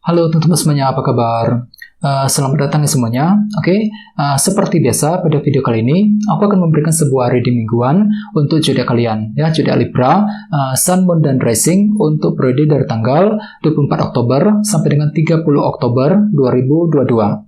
Halo teman-teman semuanya, apa kabar? Selamat datang ya semuanya. Seperti biasa pada video kali ini, aku akan memberikan sebuah reading mingguan untuk zodiak kalian, ya, zodiak Libra, Sun, Moon, dan Rising untuk periode dari tanggal 24 Oktober sampai dengan 30 Oktober 2022.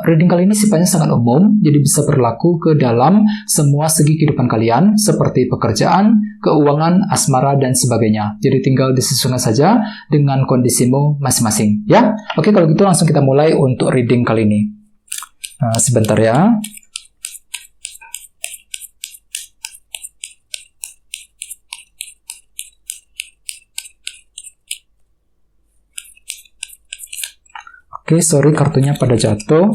Reading kali ini sifatnya sangat umum, jadi bisa berlaku ke dalam semua segi kehidupan kalian, seperti pekerjaan, keuangan, asmara, dan sebagainya. Jadi tinggal disesuaikan saja dengan kondisimu masing-masing, ya. Kalau gitu langsung kita mulai untuk reading kali ini. Sebentar ya. Sorry kartunya pada jatuh.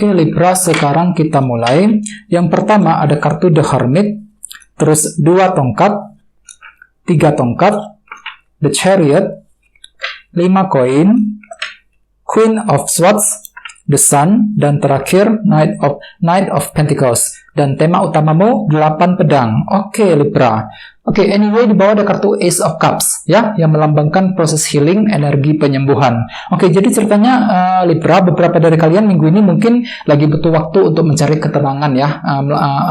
Libra, sekarang kita mulai. Yang pertama ada kartu The Hermit, terus 2 tongkat, 3 tongkat, The Chariot, 5 koin, Queen of Swords, The Sun, dan terakhir Knight of Pentacles. Dan tema utamamu 8 pedang. Libra. Anyway, di bawah ada kartu Ace of Cups, ya, yang melambangkan proses healing, energi penyembuhan. Jadi ceritanya Libra, beberapa dari kalian minggu ini mungkin lagi butuh waktu untuk mencari ketenangan, ya,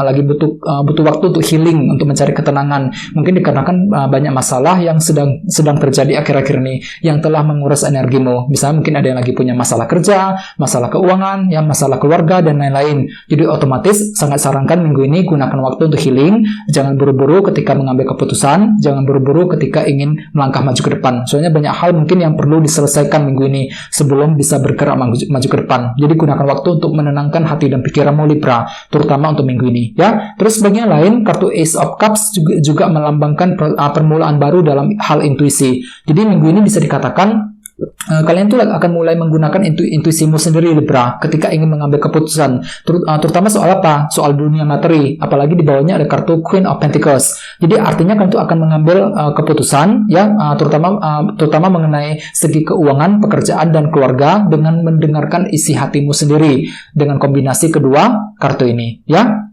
lagi butuh waktu untuk healing, untuk mencari ketenangan. Mungkin dikarenakan banyak masalah yang sedang terjadi akhir-akhir ini, yang telah menguras energimu. Misalnya mungkin ada yang lagi punya masalah kerja, masalah keuangan, ya, masalah keluarga, dan lain-lain. Jadi otomatis sangat sarankan minggu ini gunakan waktu untuk healing. Jangan buru-buru ketika mengambil keputusan, jangan buru-buru ketika ingin melangkah maju ke depan. Soalnya banyak hal mungkin yang perlu diselesaikan minggu ini sebelum bisa bergerak maju ke depan. Jadi gunakan waktu untuk menenangkan hati dan pikiranmu, Libra, terutama untuk minggu ini, ya. Terus bagian lain, kartu Ace of Cups juga melambangkan permulaan baru dalam hal intuisi. Jadi minggu ini bisa dikatakan kalian tuh akan mulai menggunakan intuisimu sendiri, Libra, ketika ingin mengambil keputusan, terutama soal apa? Soal dunia materi. Apalagi di bawahnya ada kartu Queen of Pentacles. Jadi artinya kalian tuh akan mengambil keputusan, ya, terutama mengenai segi keuangan, pekerjaan, dan keluarga dengan mendengarkan isi hatimu sendiri dengan kombinasi kedua kartu ini, ya.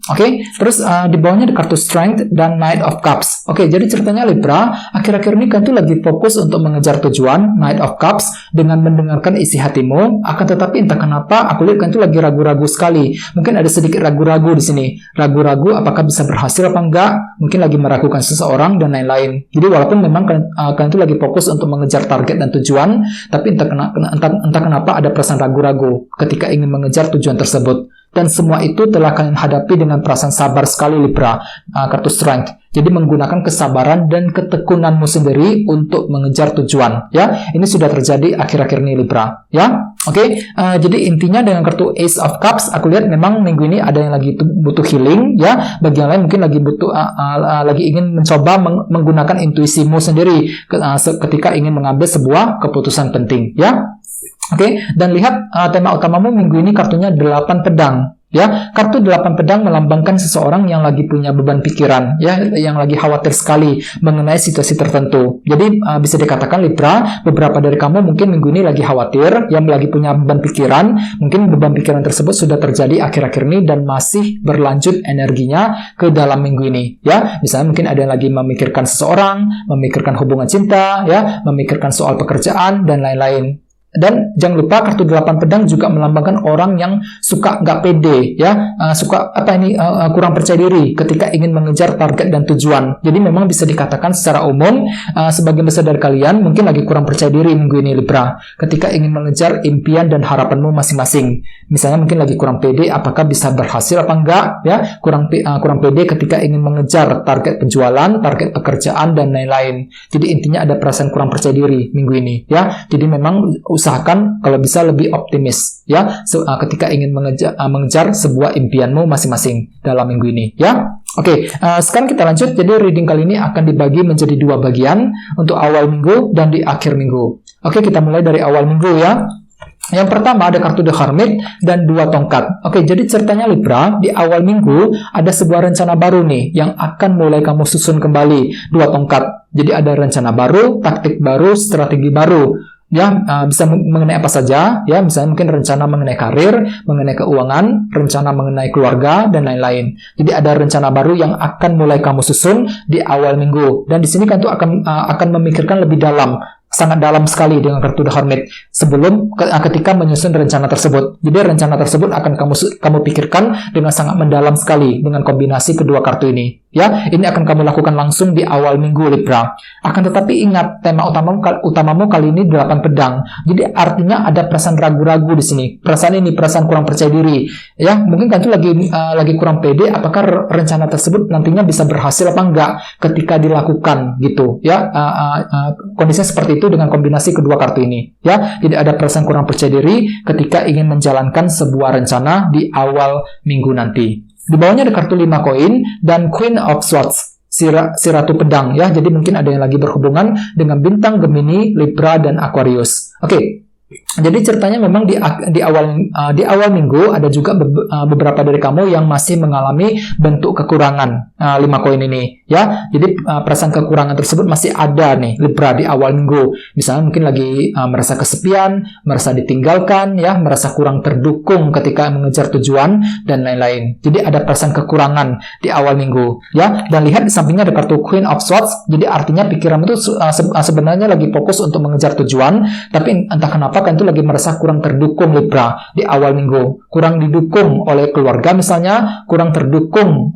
Terus di bawahnya ada kartu Strength dan Knight of Cups. Jadi ceritanya Libra, akhir-akhir ini kalian tuh lagi fokus untuk mengejar tujuan, Knight of Cups, dengan mendengarkan isi hatimu. Akan tetapi entah kenapa aku lihat kalian tuh lagi ragu-ragu sekali. Mungkin ada sedikit ragu-ragu di sini. Ragu-ragu apakah bisa berhasil apa enggak? Mungkin lagi meragukan seseorang dan lain-lain. Jadi walaupun memang kalian tuh lagi fokus untuk mengejar target dan tujuan, tapi entah kenapa ada perasaan ragu-ragu ketika ingin mengejar tujuan tersebut. Dan semua itu telah kalian hadapi dengan perasaan sabar sekali, Libra, kartu Strength. Jadi menggunakan kesabaran dan ketekunanmu sendiri untuk mengejar tujuan, ya. Ini sudah terjadi akhir-akhir ini, Libra, ya. Jadi intinya dengan kartu Ace of Cups, aku lihat memang minggu ini ada yang lagi butuh healing, ya. Bagi yang lain mungkin lagi butuh lagi ingin mencoba menggunakan intuisimu sendiri ketika ingin mengambil sebuah keputusan penting, ya. Dan lihat tema utamamu minggu ini kartunya 8 pedang. Ya, kartu 8 pedang melambangkan seseorang yang lagi punya beban pikiran, ya, yang lagi khawatir sekali mengenai situasi tertentu. Jadi bisa dikatakan Libra, beberapa dari kamu mungkin minggu ini lagi khawatir, yang lagi punya beban pikiran. Mungkin beban pikiran tersebut sudah terjadi akhir-akhir ini dan masih berlanjut energinya ke dalam minggu ini, ya. Misalnya mungkin ada yang lagi memikirkan seseorang, memikirkan hubungan cinta, ya, memikirkan soal pekerjaan dan lain-lain. Dan jangan lupa kartu 8 pedang juga melambangkan orang yang suka nggak pede, ya, kurang percaya diri ketika ingin mengejar target dan tujuan. Jadi memang bisa dikatakan secara umum sebagian besar dari kalian mungkin lagi kurang percaya diri minggu ini, Libra, ketika ingin mengejar impian dan harapanmu masing-masing. Misalnya mungkin lagi kurang pede apakah bisa berhasil apa enggak, ya, kurang pede ketika ingin mengejar target penjualan, target pekerjaan, dan lain-lain. Jadi intinya ada perasaan kurang percaya diri minggu ini, ya. Jadi memang usahakan kalau bisa lebih optimis, ya, ketika ingin mengejar sebuah impianmu masing-masing dalam minggu ini, ya. Sekarang kita lanjut. Jadi reading kali ini akan dibagi menjadi 2 bagian untuk awal minggu dan di akhir minggu. Kita mulai dari awal minggu, ya. Yang pertama ada kartu The Hermit dan 2 tongkat. Oke, jadi ceritanya Libra, di awal minggu ada sebuah rencana baru nih yang akan mulai kamu susun kembali. 2 tongkat. Jadi ada rencana baru, taktik baru, strategi baru. Ya, bisa mengenai apa saja, ya, misalnya mungkin rencana mengenai karir, mengenai keuangan, rencana mengenai keluarga, dan lain-lain. Jadi ada rencana baru yang akan mulai kamu susun di awal minggu. Dan di sini kan itu akan memikirkan lebih dalam, sangat dalam sekali dengan kartu The Hermit sebelum ketika menyusun rencana tersebut. Jadi rencana tersebut akan kamu pikirkan dengan sangat mendalam sekali dengan kombinasi kedua kartu ini. Ya, ini akan kamu lakukan langsung di awal minggu Libra. Akan tetapi ingat, tema utamamu kali ini 8 pedang. Jadi artinya ada perasaan ragu-ragu di sini. Perasaan kurang percaya diri. Ya, mungkin kan itu lagi kurang pede apakah rencana tersebut nantinya bisa berhasil apa enggak ketika dilakukan gitu. Ya, kondisinya seperti itu dengan kombinasi kedua kartu ini. Ya, jadi ada perasaan kurang percaya diri ketika ingin menjalankan sebuah rencana di awal minggu nanti. Di bawahnya ada kartu 5 koin dan Queen of Swords, si Ratu Pedang ya. Jadi mungkin ada yang lagi berhubungan dengan bintang Gemini, Libra, dan Aquarius. Oke. Jadi ceritanya memang di awal minggu ada juga beberapa dari kamu yang masih mengalami bentuk kekurangan 5 koin ini ya. Jadi perasaan kekurangan tersebut masih ada nih Libra di awal minggu. Misalnya mungkin lagi merasa kesepian, merasa ditinggalkan ya, merasa kurang terdukung ketika mengejar tujuan dan lain-lain. Jadi ada perasaan kekurangan di awal minggu ya. Dan lihat di sampingnya ada kartu Queen of Swords. Jadi artinya pikiran itu sebenarnya lagi fokus untuk mengejar tujuan, tapi entah kenapa kan itu lagi merasa kurang terdukung Libra di awal minggu, kurang didukung oleh keluarga misalnya, kurang terdukung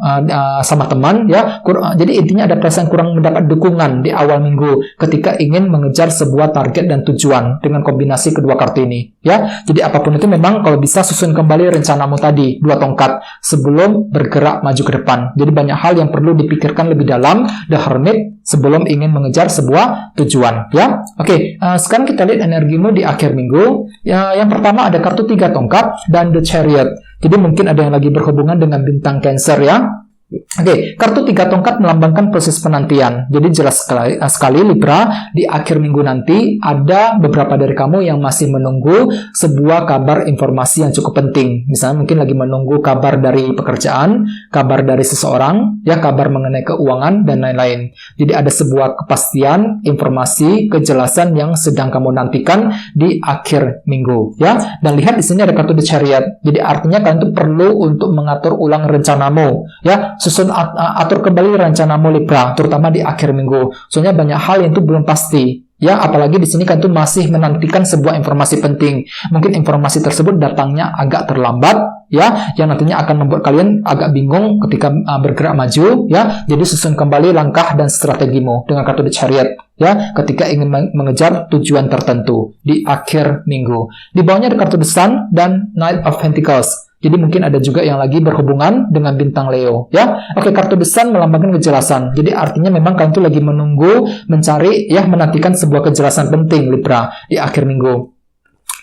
sama teman ya. Jadi intinya ada perasaan kurang mendapat dukungan di awal minggu ketika ingin mengejar sebuah target dan tujuan dengan kombinasi kedua kartu ini ya. Jadi apapun itu memang kalau bisa susun kembali rencanamu tadi 2 tongkat sebelum bergerak maju ke depan. Jadi banyak hal yang perlu dipikirkan lebih dalam The Hermit sebelum ingin mengejar sebuah tujuan ya. Oke, sekarang kita lihat energimu di akhir minggu. Yang pertama ada kartu 3 tongkat dan The Chariot. Jadi mungkin ada yang lagi berhubungan dengan bintang Cancer ya. Oke, kartu 3 tongkat melambangkan proses penantian. Jadi jelas sekali Libra, di akhir minggu nanti ada beberapa dari kamu yang masih menunggu sebuah kabar informasi yang cukup penting. Misalnya mungkin lagi menunggu kabar dari pekerjaan, kabar dari seseorang, ya kabar mengenai keuangan dan lain-lain. Jadi ada sebuah kepastian, informasi, kejelasan yang sedang kamu nantikan di akhir minggu, ya. Dan lihat di sini ada kartu The Chariot. Jadi artinya kalian itu perlu untuk mengatur ulang rencanamu, ya. Atur kembali rencanamu Libra, terutama di akhir minggu. Soalnya banyak hal yang itu belum pasti. Ya, apalagi di sini kan tuh masih menantikan sebuah informasi penting. Mungkin informasi tersebut datangnya agak terlambat, ya, yang nantinya akan membuat kalian agak bingung ketika bergerak maju, ya. Jadi susun kembali langkah dan strategimu dengan kartu The Chariot, ya, ketika ingin mengejar tujuan tertentu di akhir minggu. Di bawahnya ada kartu The Sun dan Knight of Pentacles. Jadi mungkin ada juga yang lagi berhubungan dengan bintang Leo, ya. Oke, kartu The Sun melambangkan kejelasan. Jadi artinya memang kalian itu lagi menunggu, mencari, ya, menantikan sebuah kejelasan penting Libra di akhir minggu.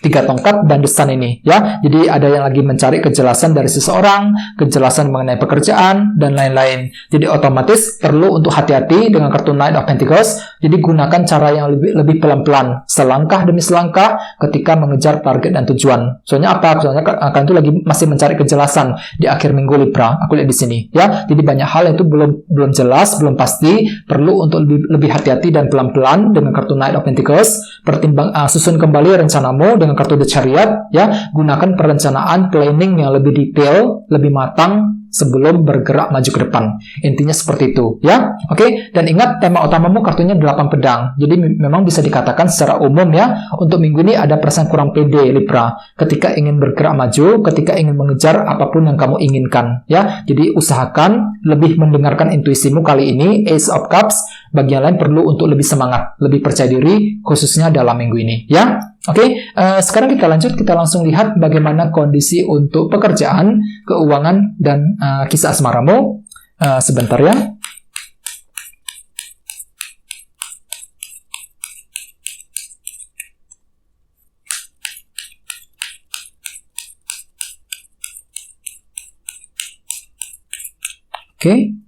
3 tongkat dan The Sun ini, ya. Jadi ada yang lagi mencari kejelasan dari seseorang, kejelasan mengenai pekerjaan dan lain-lain. Jadi otomatis perlu untuk hati-hati dengan kartu Knight of Pentacles. Jadi gunakan cara yang lebih pelan-pelan, selangkah demi selangkah ketika mengejar target dan tujuan. Soalnya apa? Soalnya kalian itu lagi masih mencari kejelasan di akhir minggu Libra. Aku lihat di sini, ya. Jadi banyak hal yang itu belum jelas, belum pasti, perlu untuk lebih hati-hati dan pelan-pelan dengan kartu Knight of Pentacles. Susun kembali rencanamu dengan kartu The Chariot, ya. Gunakan perencanaan planning yang lebih detail, lebih matang sebelum bergerak maju ke depan. Intinya seperti itu, ya. Oke, dan ingat tema utamamu kartunya 8 pedang. Jadi memang bisa dikatakan secara umum, ya, untuk minggu ini ada perasaan kurang pede Libra ketika ingin bergerak maju, ketika ingin mengejar apapun yang kamu inginkan, ya. Jadi usahakan lebih mendengarkan intuisimu kali ini. Ace of Cups, bagi yang lain perlu untuk lebih semangat, lebih percaya diri khususnya dalam minggu ini, ya. Oke, sekarang kita langsung lihat bagaimana kondisi untuk pekerjaan, keuangan, dan kisah asmaramu. Sebentar ya. Oke.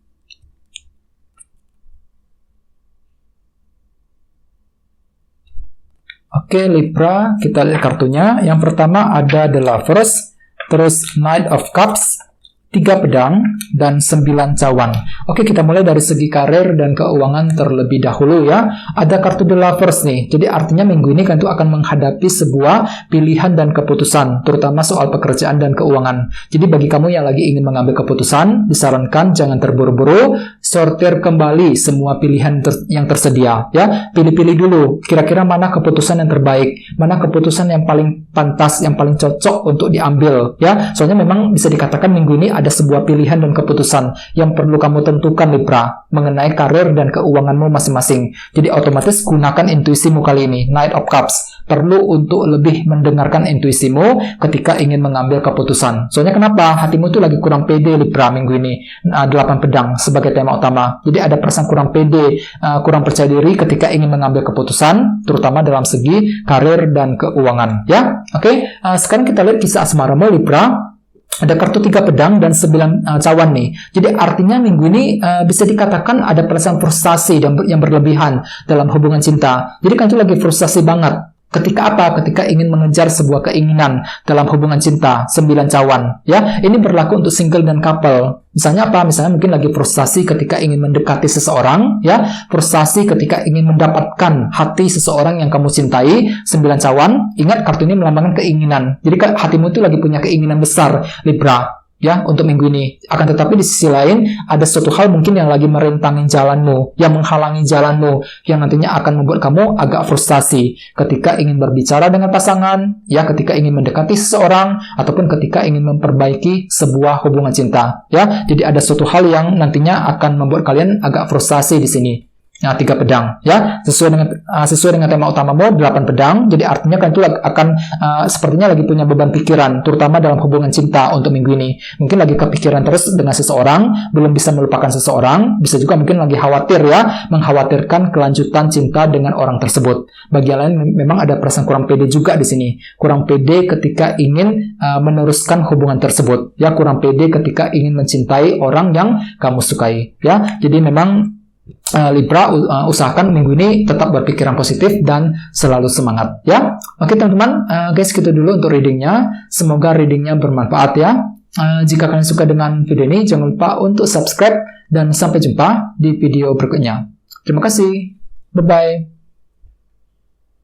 Oke, Libra, kita lihat kartunya. Yang pertama ada The Lovers, terus Knight of Cups, 3 pedang, dan 9 cawan. Oke, kita mulai dari segi karir dan keuangan terlebih dahulu ya. Ada kartu The Lovers nih. Jadi artinya minggu ini kan itu akan menghadapi sebuah pilihan dan keputusan, terutama soal pekerjaan dan keuangan. Jadi bagi kamu yang lagi ingin mengambil keputusan, disarankan jangan terburu-buru, sortir kembali semua pilihan yang tersedia ya. Pilih-pilih dulu kira-kira mana keputusan yang terbaik, mana keputusan yang paling pantas, yang paling cocok untuk diambil ya. Soalnya memang bisa dikatakan minggu ini ada sebuah pilihan dan keputusan yang perlu kamu tentukan Libra mengenai karir dan keuanganmu masing-masing. Jadi otomatis gunakan intuisimu kali ini. Knight of Cups perlu untuk lebih mendengarkan intuisimu ketika ingin mengambil keputusan. Soalnya kenapa? Hatimu tuh lagi kurang pede Libra minggu ini. 8 pedang sebagai tema utama. Jadi ada perasaan kurang pede, kurang percaya diri ketika ingin mengambil keputusan, terutama dalam segi karir dan keuangan ya. Oke, sekarang kita lihat kisah asmaramu Libra. Ada kartu 3 pedang dan 9 cawan nih. Jadi artinya minggu ini bisa dikatakan ada perasaan frustasi yang berlebihan dalam hubungan cinta. Jadi kan itu lagi frustasi banget. Ketika apa? Ketika ingin mengejar sebuah keinginan dalam hubungan cinta, 9 cawan. Ya, ini berlaku untuk single dan couple. Misalnya apa? Misalnya mungkin lagi frustasi ketika ingin mendekati seseorang, ya. Frustasi ketika ingin mendapatkan hati seseorang yang kamu cintai, 9 cawan. Ingat kartu ini melambangkan keinginan. Jadi hatimu itu lagi punya keinginan besar, Libra. Ya, untuk minggu ini. Akan tetapi di sisi lain, ada suatu hal mungkin yang lagi merintangin jalanmu, yang menghalangi jalanmu, yang nantinya akan membuat kamu agak frustasi ketika ingin berbicara dengan pasangan, ya, ketika ingin mendekati seseorang, ataupun ketika ingin memperbaiki sebuah hubungan cinta. Ya, jadi ada suatu hal yang nantinya akan membuat kalian agak frustasi di sini. Nah, 3 pedang, ya, sesuai dengan tema utamamu 8 pedang. Jadi artinya kan itu akan sepertinya lagi punya beban pikiran, terutama dalam hubungan cinta untuk minggu ini. Mungkin lagi kepikiran terus dengan seseorang, belum bisa melupakan seseorang. Bisa juga mungkin lagi khawatir ya, mengkhawatirkan kelanjutan cinta dengan orang tersebut. Bagi yang lain memang ada perasaan kurang pede juga di sini. Kurang pede ketika ingin meneruskan hubungan tersebut. Ya, kurang pede ketika ingin mencintai orang yang kamu sukai. Ya, jadi memang Libra, usahakan minggu ini tetap berpikiran positif dan selalu semangat ya. Oke teman-teman, guys, gitu dulu untuk readingnya. Semoga readingnya bermanfaat ya. Jika kalian suka dengan video ini, jangan lupa untuk subscribe dan sampai jumpa di video berikutnya. Terima kasih. Bye-bye.